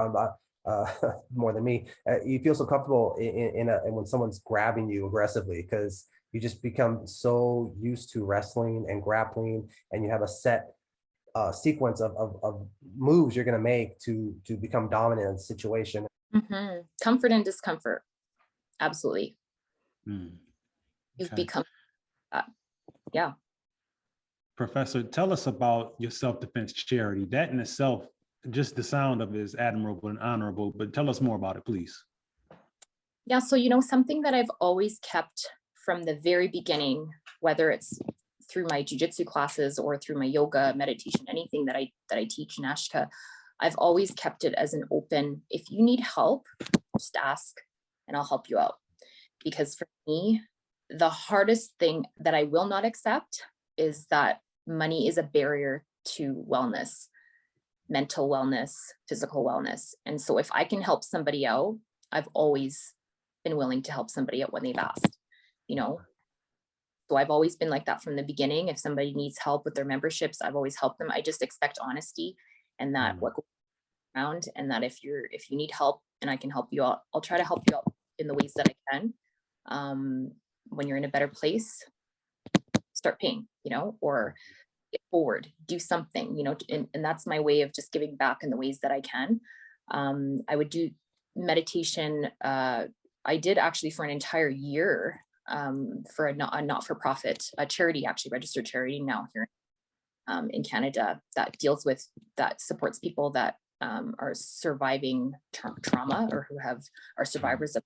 more than me. You feel so comfortable in when someone's grabbing you aggressively, because you just become so used to wrestling and grappling, and you have a set sequence of moves you're going to make to become dominant in the situation. Mm-hmm. Comfort and discomfort. Absolutely. Okay. You've become, yeah. Professor, tell us about your self-defense charity. That in itself, just the sound of it is admirable and honorable, but tell us more about it, please. Yeah, so something that I've always kept from the very beginning, whether it's through my jiu-jitsu classes or through my yoga, meditation, anything that I teach in Ashka, I've always kept it as an open, if you need help, just ask and I'll help you out. Because for me, the hardest thing that I will not accept is that money is a barrier to wellness, mental wellness, physical wellness. And so if I can help somebody out, I've always been willing to help somebody out when they've asked, So I've always been like that from the beginning. If somebody needs help with their memberships, I've always helped them. I just expect honesty, and that what goes around, and that if you need help and I can help you out, I'll try to help you out in the ways that I can. When you're in a better place, start paying, or get forward, do something, and that's my way of just giving back in the ways that I can. I would do meditation. I did actually for an entire year for a not-for-profit, a charity, actually registered charity now here in Canada, that supports people that are surviving trauma, or who are survivors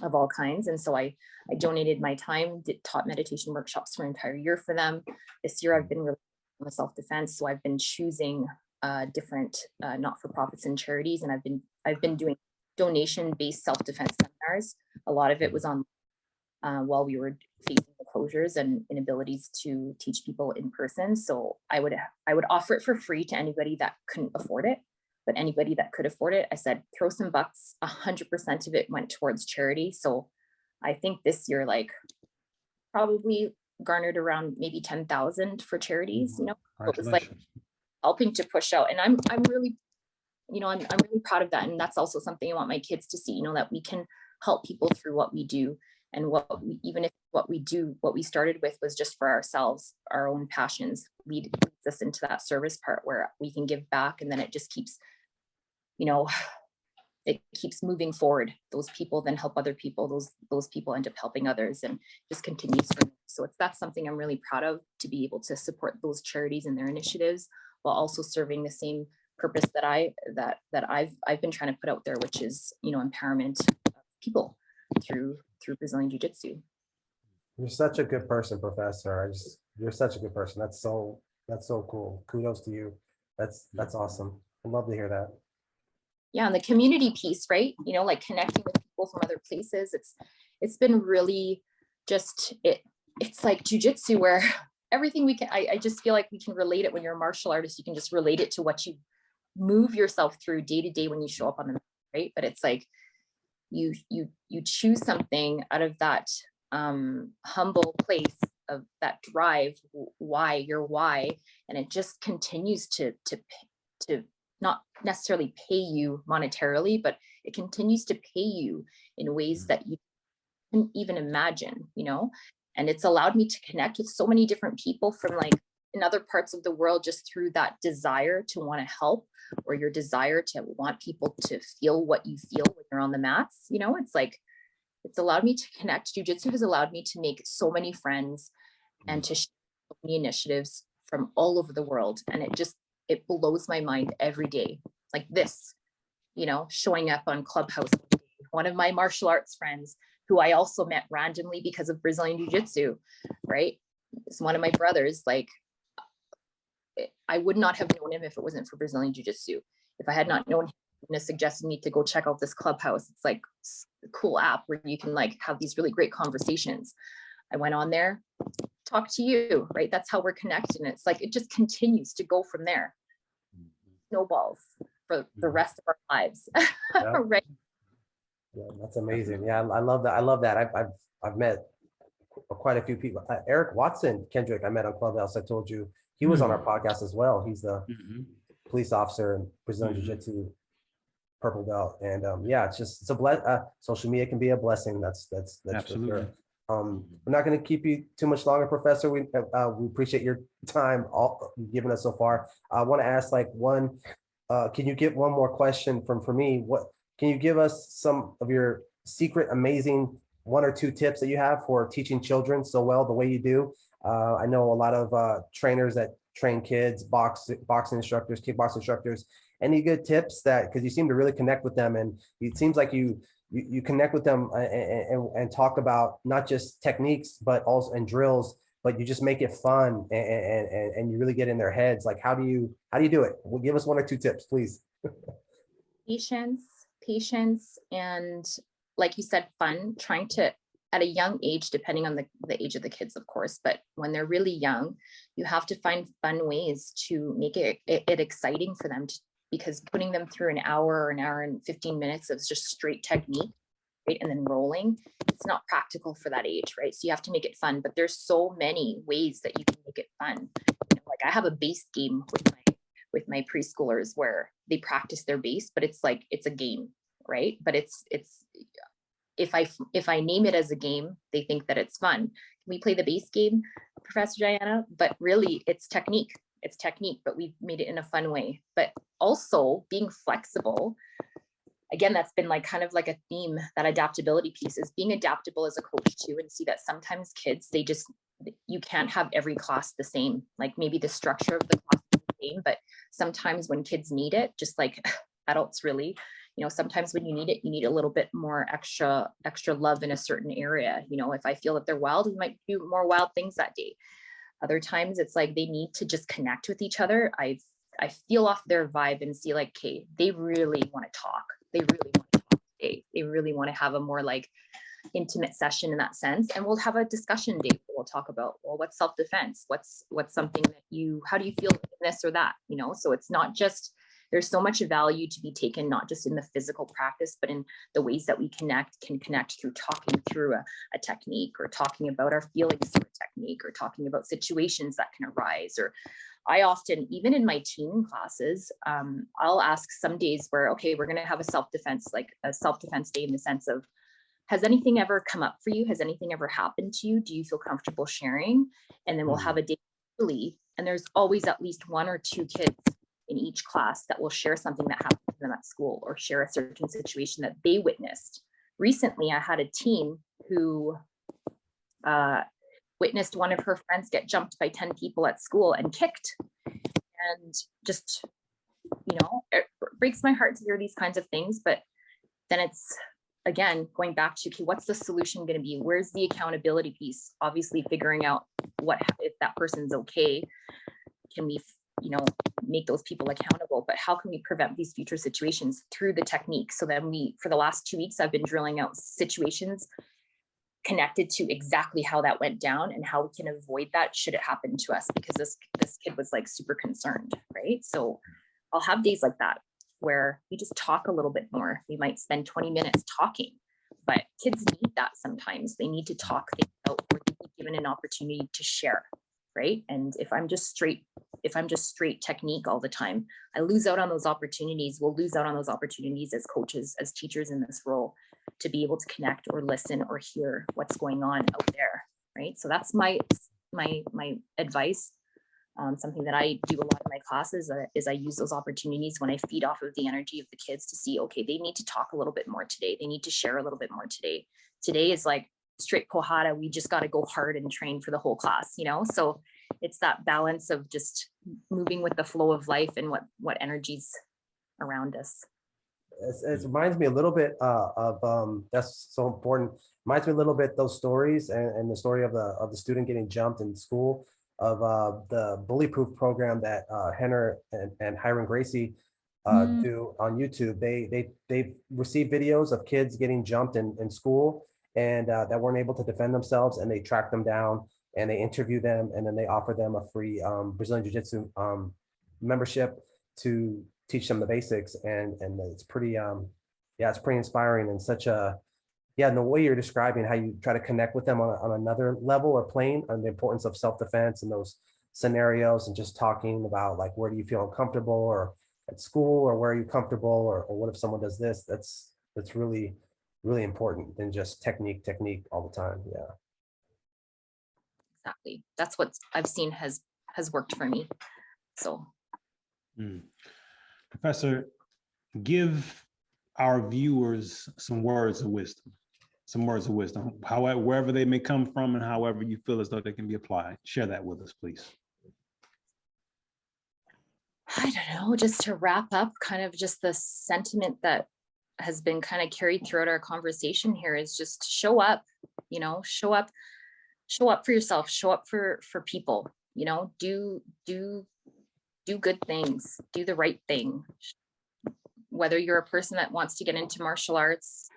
of all kinds. And so I donated my time, taught meditation workshops for an entire year for them. This year I've been really on self-defense, so I've been choosing different not-for-profits and charities, and I've been doing donation-based self-defense seminars. A lot of it was on while we were facing the closures and inabilities to teach people in person. So I would offer it for free to anybody that couldn't afford it, but anybody that could afford it, I said, throw some bucks. 100% of it went towards charity. So I think this year, probably garnered around maybe 10,000 for charities, So it was helping to push out. And I'm really, I'm really proud of that. And that's also something I want my kids to see, that we can help people through what we do. And even if what we started with was just for ourselves, our own passions, leads us into that service part where we can give back, and then it just keeps, it keeps moving forward. Those people then help other people. Those people end up helping others, and just continues from there. So that's something I'm really proud of, to be able to support those charities and their initiatives while also serving the same purpose that I've been trying to put out there, which is, you know, empowerment of people through Brazilian Jiu-Jitsu. You're such a good person, Professor. You're such a good person. That's so cool. Kudos to you. That's awesome. I'd love to hear that. Yeah, and the community piece, right? You know, like connecting with people from other places. It's been really just it's like jiu-jitsu where everything we can, I just feel like we can relate it when you're a martial artist. You can just relate it to what you move yourself through day to day when you show up on the mat, right? But it's like you choose something out of that humble place of that drive, why, and it just continues to not necessarily pay you monetarily, but it continues to pay you in ways that you couldn't even imagine, you know. And it's allowed me to connect with so many different people from like in other parts of the world, just through that desire to want to help, or your desire to want people to feel what you feel when you're on the mats. You know, it's like, it's allowed me to connect. Jiu-Jitsu has allowed me to make so many friends and to share so many initiatives from all over the world. And it blows my mind every day. Like this, you know, showing up on Clubhouse. One of my martial arts friends, who I also met randomly because of Brazilian Jiu-Jitsu, right? It's one of my brothers. Like, I would not have known him if it wasn't for Brazilian Jiu-Jitsu. If I had not known him, he suggested me to go check out this Clubhouse. It's like a cool app where you can like have these really great conversations. I went on there, talk to you, right? That's how we're connected. And it's like, it just continues to go from there. Snowballs for the rest of our lives. Yeah. Right. Yeah, that's amazing. Yeah, I love that. I love that. I've met quite a few people. Eric Watson Kendrick, I met on Clubhouse. I told you he was on our podcast as well. He's the police officer in Brazilian Jiu-Jitsu purple belt. And yeah, it's a social media can be a blessing. That's Absolutely. for sure. We're not going to keep you too much longer, Professor. We appreciate your time all you've given us so far. I want to ask like one. Can you get one more question for me? What can you give us some of your secret, amazing 1 or 2 tips that you have for teaching children so well the way you do? I know a lot of trainers that train kids, boxing instructors, kickboxing instructors. Any good tips because you seem to really connect with them, and it seems like you connect with them and talk about not just techniques but also and drills, but you just make it fun and you really get in their heads. Like how do you do it? Well, give us 1 or 2 tips, please. Patience, and like you said, fun. Trying to, at a young age, depending on the age of the kids, of course, but when they're really young, you have to find fun ways to make it exciting for them, because putting them through an hour and 15 minutes of just straight technique, right, and then rolling, it's not practical for that age, right? So you have to make it fun, but there's so many ways that you can make it fun. You know, like I have a base game with my preschoolers where they practice their base, but it's like, it's a game, right? But it's if I name it as a game, they think that it's fun. Can we play the base game, Professor Diana? But really it's technique, but we've made it in a fun way. But also being flexible. Again, that's been like kind of like a theme, that adaptability piece, is being adaptable as a coach too, and see that sometimes kids, you can't have every class the same. Like maybe the structure of the class is the same, but sometimes when kids need it, just like adults really, you know, sometimes when you need a little bit more extra love in a certain area. You know, if I feel that they're wild, we might do more wild things that day. Other times it's like they need to just connect with each other. I feel off their vibe and see like, okay, they really want to talk. They really want to have a more like intimate session in that sense. And we'll have a discussion day where we'll talk about, well, what's self-defense? What's something that how do you feel in this or that? You know, so it's not just, there's so much value to be taken, not just in the physical practice, but in the ways that we can connect through talking through a technique, or talking about our feelings through a technique, or talking about situations that can arise. Or I often, even in my teen classes, I'll ask some days where, okay, we're going to have a self-defense day, in the sense of, has anything ever come up for you? Has anything ever happened to you? Do you feel comfortable sharing? And then we'll have a day, and there's always at least 1 or 2 kids in each class that will share something that happened to them at school, or share a certain situation that they witnessed. Recently, I had a teen who witnessed one of her friends get jumped by 10 people at school and kicked, and just, you know, it breaks my heart to hear these kinds of things, but then it's, again, going back to, okay, what's the solution going to be? Where's the accountability piece? Obviously figuring out what, if that person's okay, can we, you know, make those people accountable, but how can we prevent these future situations through the technique? So then for the last 2 weeks, I've been drilling out situations connected to exactly how that went down and how we can avoid that should it happen to us, because this kid was like super concerned, right? So I'll have days like that where we just talk a little bit more. We might spend 20 minutes talking, but kids need that sometimes. They need to talk things out, or be given an opportunity to share, right? And if I'm just straight technique all the time, I lose out on those opportunities. We'll lose out on those opportunities as coaches, as teachers in this role, to be able to connect or listen or hear what's going on out there, right? So that's my advice. Something that I do a lot in my classes is I use those opportunities when I feed off of the energy of the kids to see, okay, they need to talk a little bit more today. They need to share a little bit more today. Today is like straight pohada. We just got to go hard and train for the whole class, you know? So it's that balance of just moving with the flow of life and what energies around us. It reminds me a little bit of that's so important. Reminds me a little bit those stories and the story of the student getting jumped in school, of the bully proof program that Henner and Hiram Gracie do on YouTube. They receive videos of kids getting jumped in school and that weren't able to defend themselves, and they track them down and they interview them, and then they offer them a free Brazilian Jiu-Jitsu membership to teach them the basics. And it's pretty it's pretty inspiring, and such a, and the way you're describing how you try to connect with them on another level or plane, on the importance of self-defense and those scenarios, and just talking about like, where do you feel uncomfortable, or at school, or where are you comfortable, or what if someone does this? That's really, really important than just technique all the time. Yeah. Exactly. That's what I've seen has worked for me. So. Professor, give our viewers some words of wisdom. However, wherever they may come from and however you feel as though they can be applied. Share that with us, please. I don't know, just to wrap up kind of just the sentiment that has been kind of carried throughout our conversation here, is just show up, you know, show up for yourself, show up for people, you know, do good things, do the right thing. Whether you're a person that wants to get into martial arts,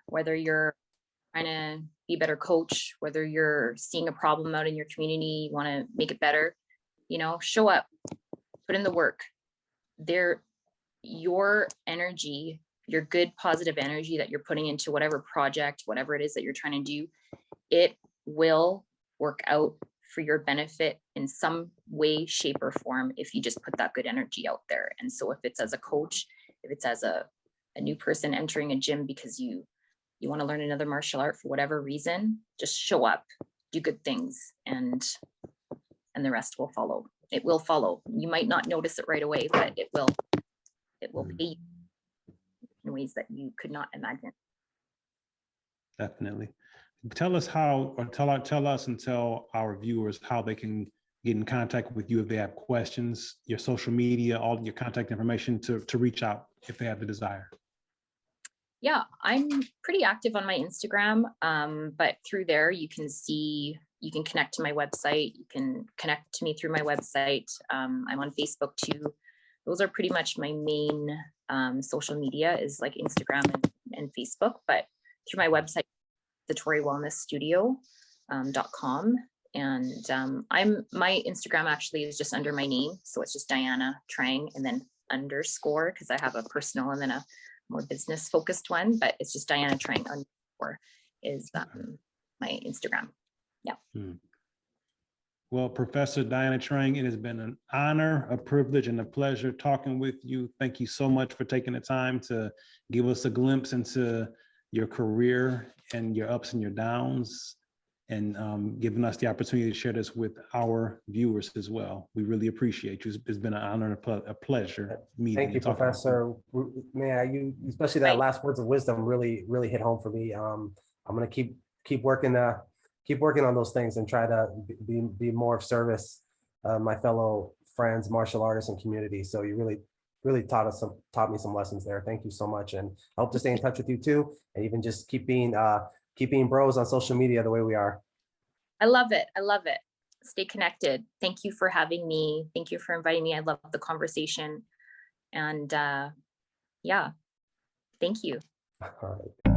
whether you're trying to be a better coach, whether you're seeing a problem out in your community, you want to make it better, you know, show up, put in the work. Your energy, your good positive energy that you're putting into whatever project, whatever it is that you're trying to do, it will work out for your benefit in some way, shape, or form if you just put that good energy out there. And so if it's as a coach, if it's as a new person entering a gym because you want to learn another martial art for whatever reason, just show up, do good things, and the rest will follow. It will follow. You might not notice it right away, but it will pay you in ways that you could not imagine. Definitely. Tell us how, or tell us and tell our viewers how they can get in contact with you if they have questions, your social media, all your contact information to reach out if they have the desire. Yeah, I'm pretty active on my Instagram, but through there you can connect to my website. You can connect to me through my website. I'm on Facebook too. Those are pretty much my main social media, is like Instagram and Facebook, but through my website, satoriwellnessstudio.com. And my Instagram actually is just under my name. So it's just Diana Trang and then underscore, because I have a personal and then a more business focused one, but it's just Diana Trang underscore is my Instagram. Yeah. Well, Professor Diana Trang, it has been an honor, a privilege, and a pleasure talking with you. Thank you so much for taking the time to give us a glimpse into your career and your ups and your downs, and giving us the opportunity to share this with our viewers as well. We really appreciate you. It's been an honor and a pleasure meeting. Thank you, Professor. Man, you, especially that last words of wisdom, really hit home for me. I'm gonna keep working on those things and try to be more of service, my fellow friends, martial artists, and community. So you really really taught me some lessons there. Thank you so much. And I hope to stay in touch with you too. And even just keep being bros on social media the way we are. I love it. I love it. Stay connected. Thank you for having me. Thank you for inviting me. I love the conversation. And yeah, thank you. All right.